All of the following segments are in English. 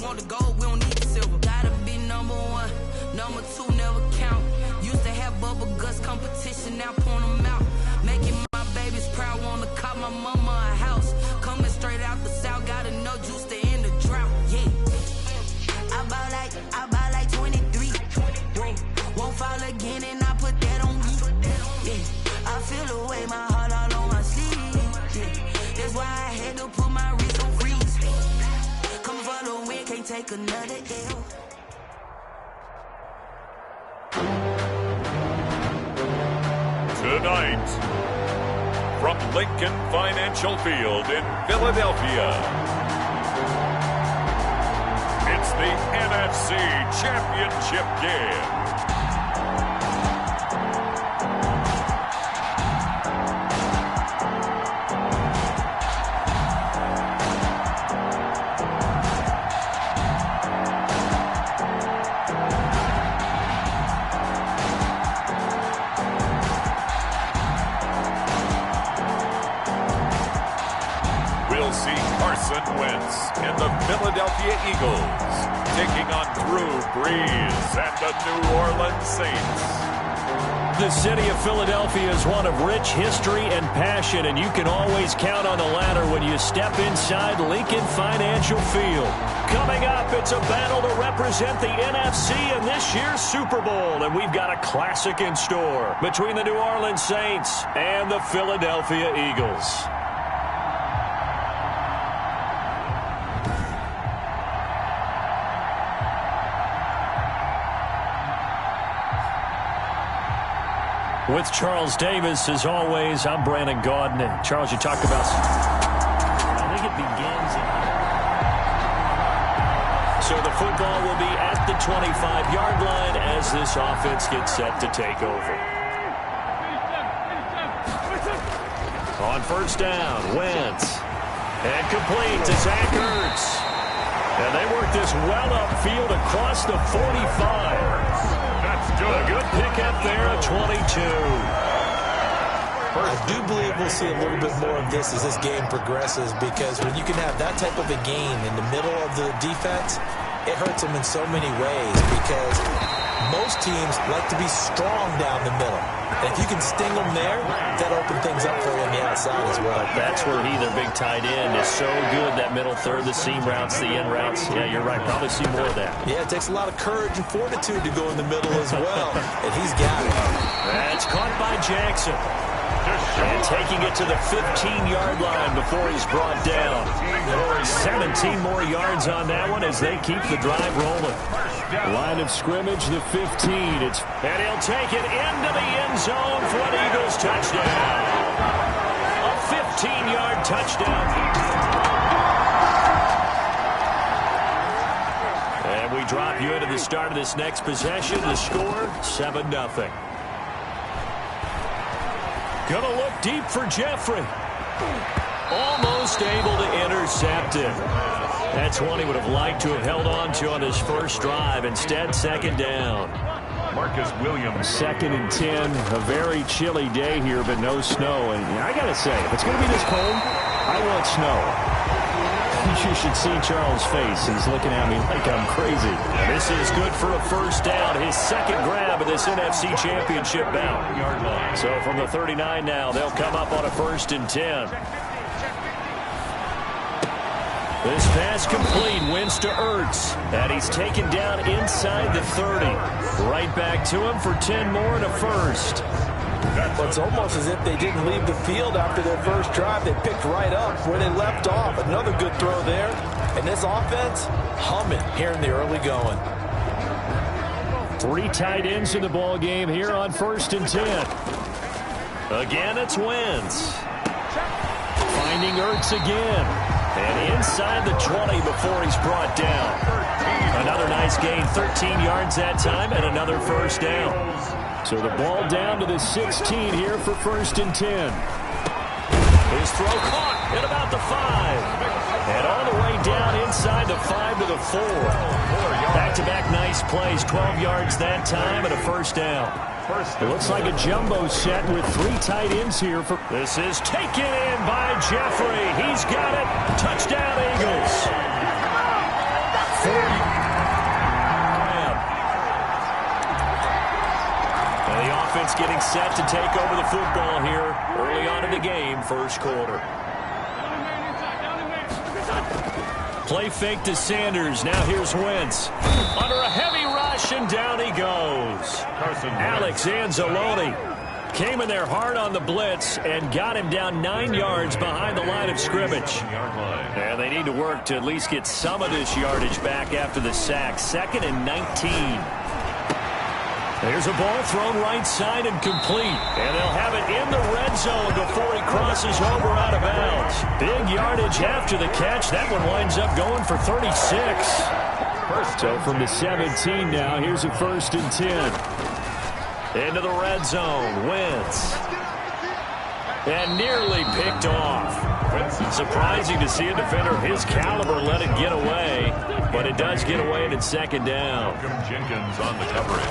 want the gold, we don't need the silver. Gotta be number one, number two never count. Used to have bubble guts competition, now point them out. Making my babies proud, wanna cop my mama a house. Coming straight out the south, gotta know juice to end the drought. Yeah, I bought like 23. Won't fall again, and I put that on me. Yeah, I feel the way, my heart all on my sleeve. Yeah, that's why I had to put my wrist on freeze. Coming for the win, can't take another L. Tonight, from Lincoln Financial Field in Philadelphia, it's the NFC Championship game. And the Philadelphia Eagles taking on Drew Brees and the New Orleans Saints. The city of Philadelphia is one of rich history and passion, and you can always count on the latter when you step inside Lincoln Financial Field. Coming up, it's a battle to represent the NFC in this year's Super Bowl, and we've got a classic in store between the New Orleans Saints and the Philadelphia Eagles. With Charles Davis, as always, I'm Brandon Gaudin. And Charles, you talked about... I think it begins... So the football will be at the 25-yard line as this offense gets set to take over. On first down, Wentz. And complete to Zach Ertz. And they work this well upfield across the 45. A good pickup there at 22. I do believe we'll see a little bit more of this as this game progresses, because when you can have that type of a gain in the middle of the defense, it hurts them in so many ways, because most teams like to be strong down the middle. And if you can sting them there, that'll open things up for you on the outside as well. That's where their big tight end, is so good, that middle third, the seam routes, the in routes. Yeah, you're right. Probably see more of that. Yeah, it takes a lot of courage and fortitude to go in the middle as well. And he's got it. That's caught by Jackson. And taking it to the 15-yard line before he's brought down. 17 more yards on that one as they keep the drive rolling. Line of scrimmage, the 15. And he'll take it into the end zone for an Eagles touchdown. A 15-yard touchdown. And we drop you into the start of this next possession. The score, 7-0. Gonna look deep for Jeffrey. Almost able to intercept it. That's one he would have liked to have held on to on his first drive. Instead, second down. Marcus Williams. 2nd and 10. A very chilly day here, but no snow. And I got to say, if it's going to be this cold, I want snow. You should see Charles' face. He's looking at me like I'm crazy. This is good for a first down. His second grab of this NFC Championship bout. So from the 39 now, they'll come up on a 1st and 10. This pass complete, wins to Ertz. And he's taken down inside the 30. Right back to him for 10 more and a first. Well, it's almost as if they didn't leave the field after their first drive. They picked right up where they left off. Another good throw there. And this offense, humming here in the early going. 3 tight ends in the ball game here on 1st and 10. Again, it's Wentz. Finding Ertz again. And inside the 20 before he's brought down. Another nice gain, 13 yards that time, and another first down. So the ball down to the 16 here for 1st and 10. His throw caught at about the 5. And all the way down inside the 5 to the 4. Back-to-back nice plays, 12 yards that time and a first down. It looks like a jumbo set with 3 tight ends here. This is taken in by Jeffrey. He's got it. Touchdown, Eagles. set to take over the football here early on in the game, first quarter. Play fake to Sanders. Now here's Wentz. Under a heavy rush, and down he goes. Alex Anzalone came in there hard on the blitz and got him down 9 yards behind the line of scrimmage. And they need to work to at least get some of this yardage back after the sack. 2nd and 19. There's a ball thrown right side and complete. And they'll have it in the red zone before he crosses over out of bounds. Big yardage after the catch. That one winds up going for 36. So from the 17 now, here's a 1st and 10. Into the red zone. Wentz. And nearly picked off. Surprising to see a defender of his caliber let it get away. But it does get away, and it's 2nd down. Jenkins on the coverage.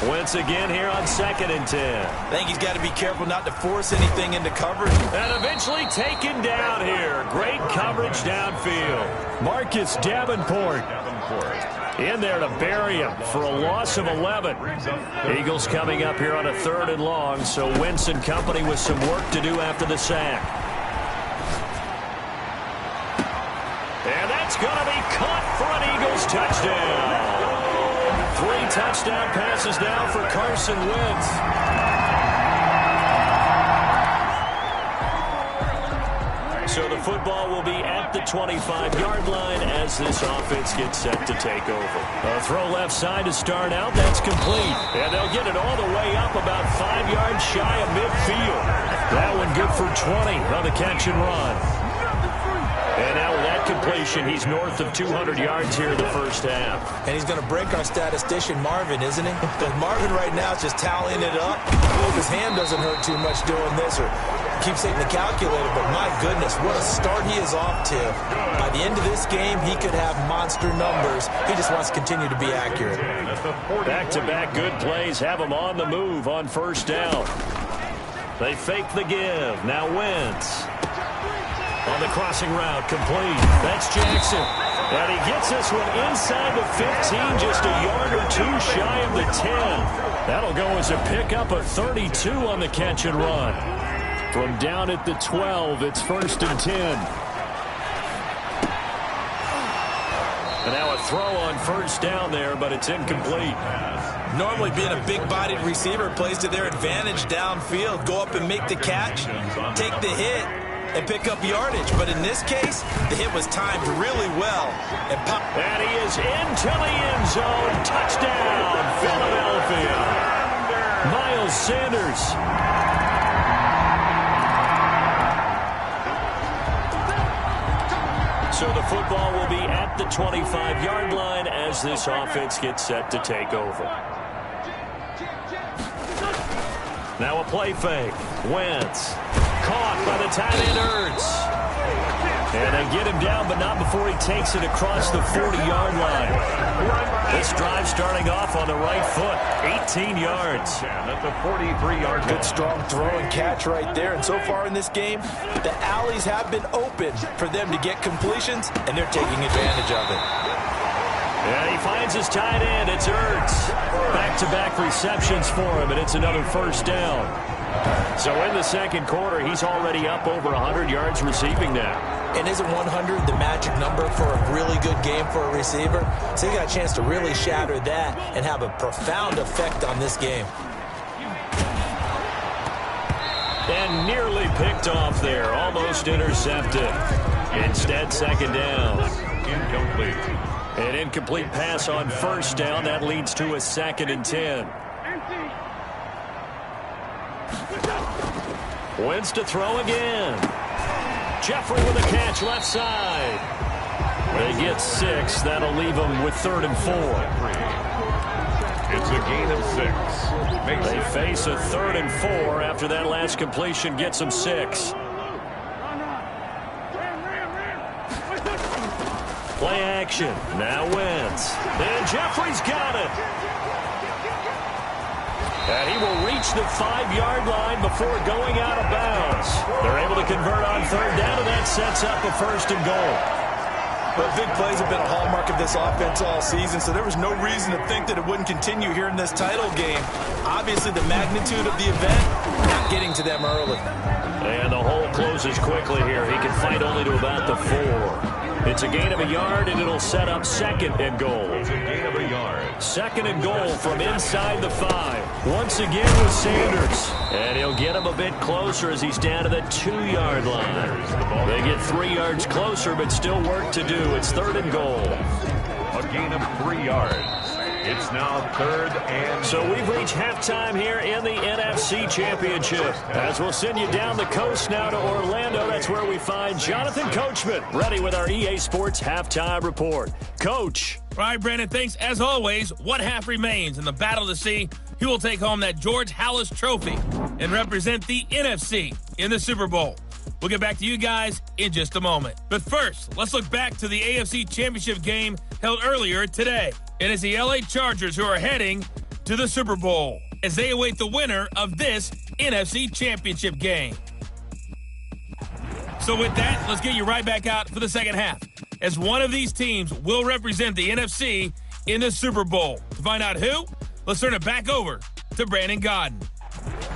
Wentz again here on 2nd and 10. I think he's got to be careful not to force anything into coverage. And eventually taken down here. Great coverage downfield. Marcus Davenport in there to bury him for a loss of 11. Eagles coming up here on a 3rd and long, so Wentz and company with some work to do after the sack. And that's going to be caught for an Eagles touchdown. 3 touchdown passes now for Carson Wentz. So the football will be at the 25-yard line as this offense gets set to take over. A throw left side to start out. That's complete. And they'll get it all the way up about 5 yards shy of midfield. That one good for 20 on the catch and run. And now with that completion, he's north of 200 yards here in the first half. And he's going to break our statistician, Marvin, isn't he? Because Marvin right now is just tallying it up. I hope his hand doesn't hurt too much doing this or keeps hitting the calculator. But my goodness, what a start he is off to. By the end of this game, he could have monster numbers. He just wants to continue to be accurate. Back-to-back good plays have him on the move on 1st down. They fake the give. Now Wentz. On the crossing route, complete. That's Jackson. And he gets this one inside the 15, just a yard or 2 shy of the 10. That'll go as a pickup of 32 on the catch and run. From down at the 12, it's 1st and 10. And now a throw on 1st down there, but it's incomplete. Normally being a big-bodied receiver plays to their advantage downfield. Go up and make the catch, take the hit, and pick up yardage. But in this case, the hit was timed really well. And he is into the end zone. Touchdown, Philadelphia. Miles Sanders. So the football will be at the 25-yard line as this offense gets set to take over. Now a play fake. Wentz. Caught by the tight end Ertz. And they get him down, but not before he takes it across the 40-yard line. This drive starting off on the right foot. 18 yards. That's a 43-yard. Good strong throw and catch right there. And so far in this game, the alleys have been open for them to get completions, and they're taking advantage of it. And he finds his tight end. It's Ertz. Back-to-back receptions for him, and it's another 1st down. So in the 2nd quarter, he's already up over 100 yards receiving now. And isn't 100 the magic number for a really good game for a receiver? So he got a chance to really shatter that and have a profound effect on this game. And nearly picked off there. Almost intercepted. Instead, 2nd down. Incomplete. An incomplete pass on 1st down. That leads to a 2nd and 10. Wentz to throw again. Jeffrey with a catch left side. They get 6. That'll leave them with 3rd and 4. It's a gain of 6. They face a 3rd and 4 after that last completion gets them 6. Play action. Now Wentz. And Jeffrey's got it. And he will reach the 5-yard line before going out of bounds. They're able to convert on 3rd down, and that sets up a 1st and goal. Well, big plays have been a hallmark of this offense all season, so there was no reason to think that it wouldn't continue here in this title game. Obviously, the magnitude of the event, not getting to them early. And the hole closes quickly here. He can fight only to about the 4. It's a gain of a yard, and it'll set up 2nd and goal. It's a gain of a yard. 2nd and goal from inside the 5. Once again with Sanders. And he'll get him a bit closer as he's down to the 2-yard line. They get 3 yards closer, but still work to do. It's 3rd and goal. A gain of 3 yards. It's now 3rd and... So we've reached halftime here in the NFC Championship. As we'll send you down the coast now to Orlando. That's where we find Jonathan Coachman, ready with our EA Sports Halftime Report. Coach. All right, Brandon, thanks. As always, one half remains in the battle to see who will take home that George Halas Trophy and represent the NFC in the Super Bowl. We'll get back to you guys in just a moment. But first, let's look back to the AFC Championship game held earlier today. It is the LA Chargers who are heading to the Super Bowl as they await the winner of this NFC Championship game. So with that, let's get you right back out for the second half, as one of these teams will represent the NFC in the Super Bowl. To find out who, let's turn it back over to Brandon Godden.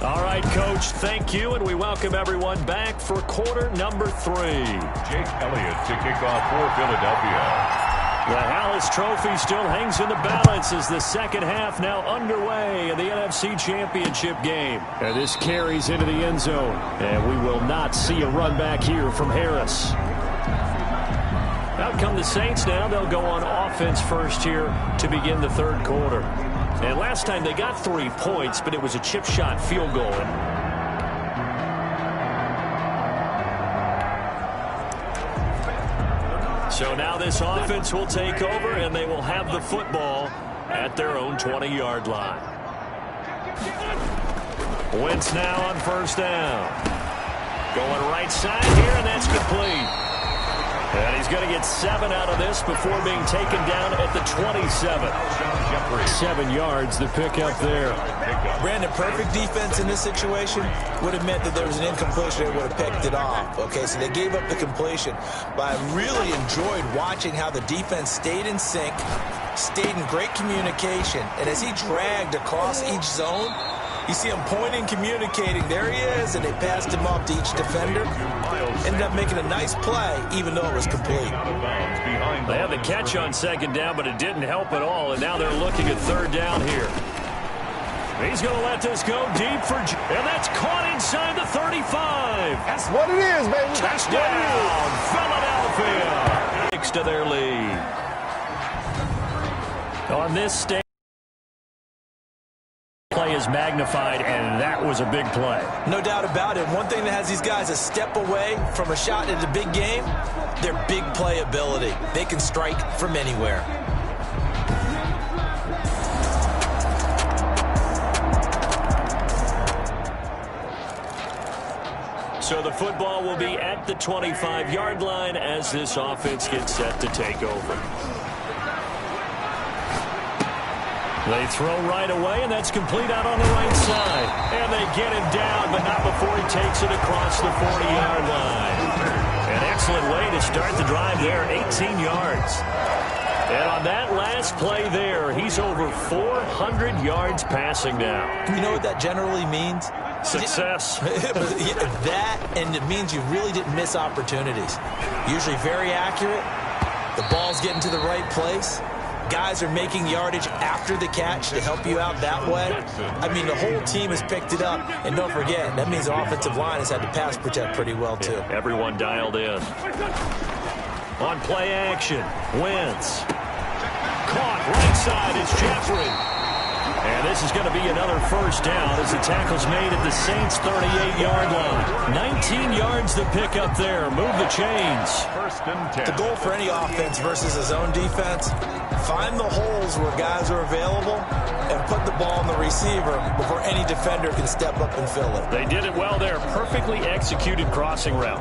All right, Coach, thank you, and we welcome everyone back for quarter number 3. Jake Elliott to kick off for Philadelphia. The Halas Trophy still hangs in the balance as the second half now underway in the NFC Championship game. And this carries into the end zone, and we will not see a run back here from Harris. Out come the Saints now. They'll go on offense first here to begin the 3rd quarter. And last time they got 3 points, but it was a chip shot field goal. So now this offense will take over, and they will have the football at their own 20-yard line. Wentz now on 1st down. Going right side here, and that's complete. And he's going to get 7 out of this before being taken down at the 27. 7 yards, the pickup there. Brandon, perfect defense in this situation would have meant that there was an incompletion. They would have picked it off. Okay, so they gave up the completion. But I really enjoyed watching how the defense stayed in sync, stayed in great communication. And as he dragged across each zone, you see him pointing, communicating. There he is, and they passed him off to each defender. Ended up making a nice play, even though it was complete. They had the catch on 2nd down, but it didn't help at all, and now they're looking at 3rd down here. He's going to let this go deep for... And that's caught inside the 35. That's what it is, baby. Touchdown, Philadelphia. 6 to their lead. On this stage, play is magnified, and that was a big play. No doubt about it. One thing that has these guys a step away from a shot at a big game, their big play ability. They can strike from anywhere. So the football will be at the 25-yard line as this offense gets set to take over. They throw right away, and that's complete out on the right side. And they get him down, but not before he takes it across the 40-yard line. An excellent way to start the drive there, 18 yards. And on that last play there, he's over 400 yards passing now. You know what that generally means? Success. That, and it means you really didn't miss opportunities. Usually very accurate. The ball's getting to the right place. Guys are making yardage after the catch to help you out that way. I mean, the whole team has picked it up. And don't forget, that means the offensive line has had to pass protect pretty well, too. Yeah, everyone dialed in. On play action, Wentz. Caught right side is Jeffrey. And this is going to be another 1st down as the tackle's made at the Saints' 38-yard line. 19 yards to pick up there. Move the chains. 1st and 10. The goal for any offense versus a zone defense, find the holes where guys are available and put the ball on the receiver before any defender can step up and fill it. They did it well there. Perfectly executed crossing route.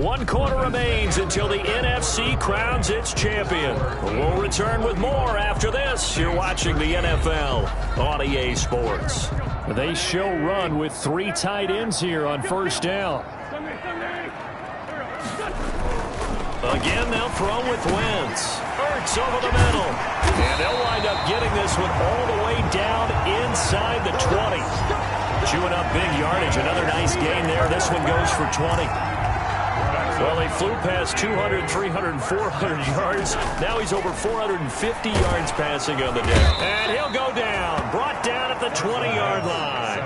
One quarter remains until the NFC crowns its champion. We'll return with more after this. You're watching the NFL on EA Sports. They show run with 3 tight ends here on first down. Again, they'll throw with Wentz. Hurts over the middle. And they'll wind up getting this one all the way down inside the 20. Chewing up big yardage. Another nice gain there. This one goes for 20. Well, they flew past 200, 300, 400 yards. Now he's over 450 yards passing on the day. And he'll go down. Brought down at the 20-yard line.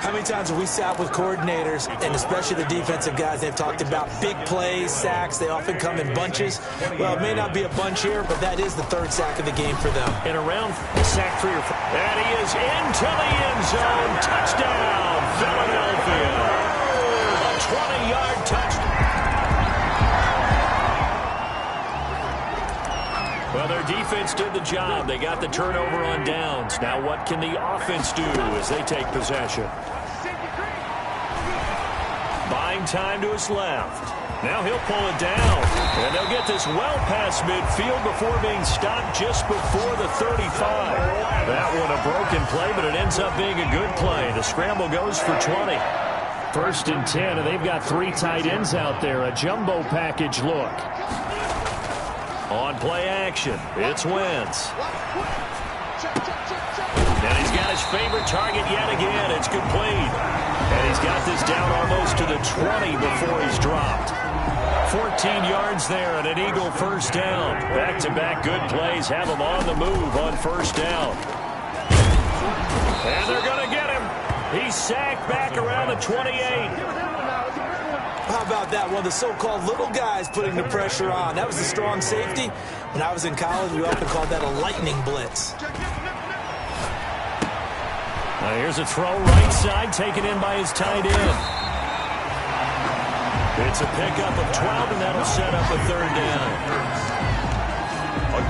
How many times have we sat with coordinators, and especially the defensive guys, they've talked about big plays, sacks. They often come in bunches. Well, it may not be a bunch here, but that is the 3rd sack of the game for them. And around sack 3 or 4. And he is into the end zone. Touchdown, Philadelphia. A 20-yard touchdown. Well, their defense did the job. They got the turnover on downs. Now what can the offense do as they take possession? Buying time to his left. Now he'll pull it down. And they'll get this well past midfield before being stopped just before the 35. That one a broken play, but it ends up being a good play. The scramble goes for 20. 1st and 10, and they've got 3 tight ends out there. A jumbo package look. On play action, it's Wentz. And he's got his favorite target yet again. It's complete. And he's got this down almost to the 20 before he's dropped. 14 yards there and an Eagle first down. Back-to-back good plays have him on the move on first down. And they're going to get him. He's sacked back around the 28. How about that? One of the so-called little guys putting the pressure on. That was the strong safety. When I was in college, we often called that a lightning blitz. Now here's a throw right side taken in by his tight end. It's a pickup of 12, and that'll set up a 3rd down.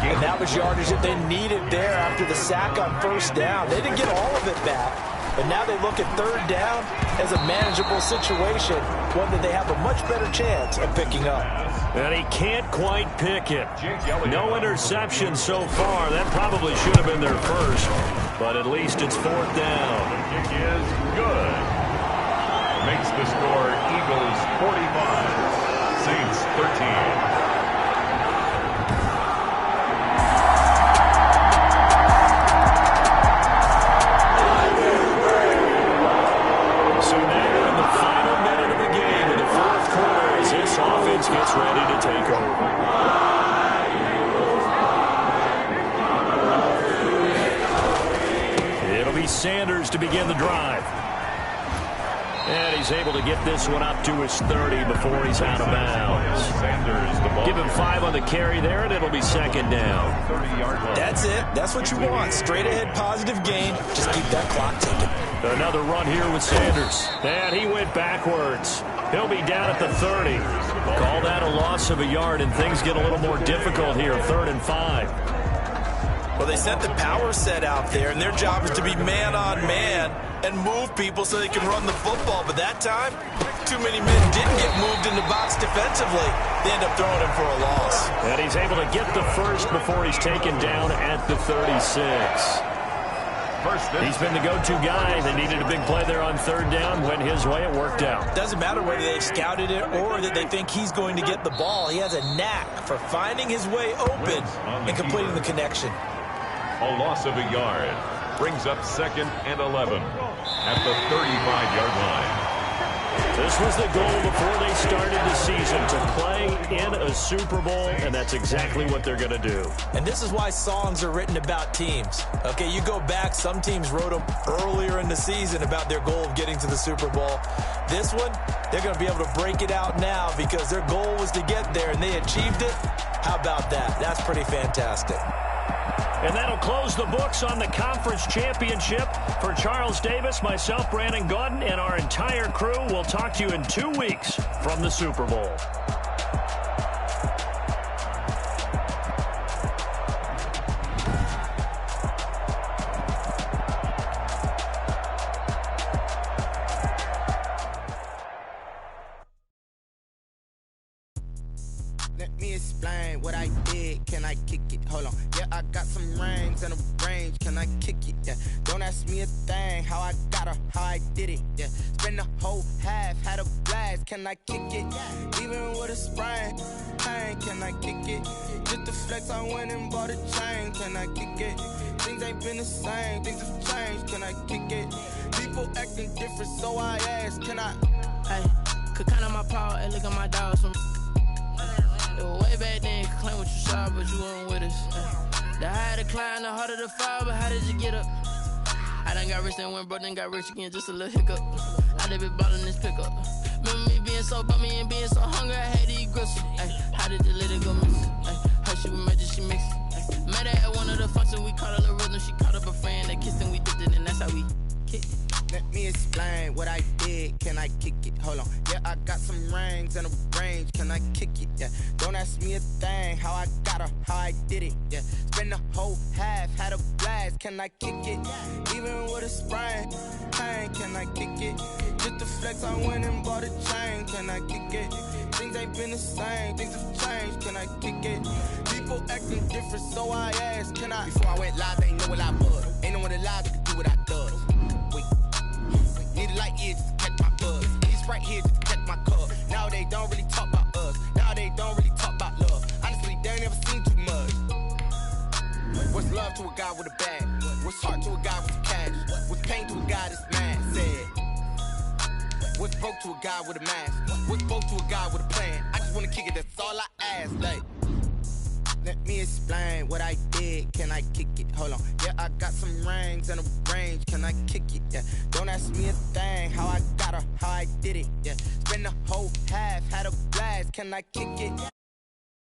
And that was yardage that they needed there after the sack on first down. They didn't get all of it back, but now they look at 3rd down as a manageable situation, one that they have a much better chance of picking up. And he can't quite pick it. No interception so far. That probably should have been their first, but at least it's 4th down. The kick is good. Makes the score Eagles 45, Saints 13. Gets ready to take over. It'll be Sanders to begin the drive. And he's able to get this one up to his 30 before he's out of bounds. Sanders, the ball. Give him 5 on the carry there, and it'll be 2nd down. 30-yard line. That's it. That's what you want. Straight ahead positive gain. Just keep that clock ticking. Another run here with Sanders. And he went backwards. He'll be down at the 30. Call that a loss of a yard, and things get a little more difficult here. 3rd and 5. Well, they sent the power set out there, and their job is to be man-on-man and move people so they can run the football. But that time, too many men didn't get moved in the box defensively. They end up throwing him for a loss. And he's able to get the first before he's taken down at the 36. He's been the go-to guy. They needed a big play there on 3rd down. Went his way. It worked out. Doesn't matter whether they've scouted it or that they think he's going to get the ball. He has a knack for finding his way open and completing the connection. A loss of a yard. Brings up 2nd and 11 at the 35-yard line. This was the goal before they started the season, to play in a Super Bowl, and that's exactly what they're going to do. And this is why songs are written about teams. Okay, you go back, some teams wrote them earlier in the season about their goal of getting to the Super Bowl. This one, they're going to be able to break it out now because their goal was to get there, and they achieved it. How about that? That's pretty fantastic. And that'll close the books on the conference championship. For Charles Davis, myself, Brandon Gaudin, and our entire crew, we'll talk to you in 2 weeks from the Super Bowl. me explain what I did. Can I kick it? Hold on. Yeah, I got some rings and a range. Can I kick it? Yeah. Don't ask me a thing. How I got her, how I did it. Yeah. Spend the whole half, had a blast. Can I kick it? Even with a sprain. Pain, can I kick it? Just to flex, I went and bought a chain. Can I kick it? Things ain't been the same. Things have changed. Can I kick it? People acting different, so I ask. Can I? Hey, could count on my power and look at my dogs from. It was way back then, could claim what you saw, but you weren't with us. The higher the climb, the harder the fall, but how did you get up? I done got rich and went broke, then got rich again, just a little hiccup. I done been ballin' this pickup. Remember me being so bummy and being so hungry, I had to eat gristle. Ay, how did the little go miss? Her she was magic, she mixed. Met her at one of the functions, we caught a little rhythm. She caught up a friend that kissed and we dipped it, and that's how we kicked it. Let me explain what I did. Can I kick it? Hold on. Yeah, I got some rings and a range. Can I kick it? Yeah. Don't ask me a thing. How I got her, how I did it. Yeah. Spend the whole half, had a blast. Can I kick it? Even with a sprain. Pain, can I kick it? Just to flex, I went and bought a chain. Can I kick it? Things ain't been the same. Things have changed. Can I kick it? People acting different, so I asked. Can I? Before I went live, they ain't know what I was. Ain't no one alive that could do what I does. Wait. Need a light here just to catch my buzz. Need Sprite here just to catch my cup. Now they don't really talk about us. Now they don't really talk about love. Honestly, they ain't never seen too much. What's love to a guy with a bag? What's heart to a guy with cash? What's pain to a guy that's mad? Said. What's broke to a guy with a mask? What's broke to a guy with a plan? I just wanna kick it, that's all I ask. Like, let me explain what I did. Can I kick it? Hold on. Yeah, I got some rings and a range. Can I kick it? Yeah. Don't ask me a thing. How I got her, how I did it. Yeah. Spend the whole half, had a blast. Can I kick it?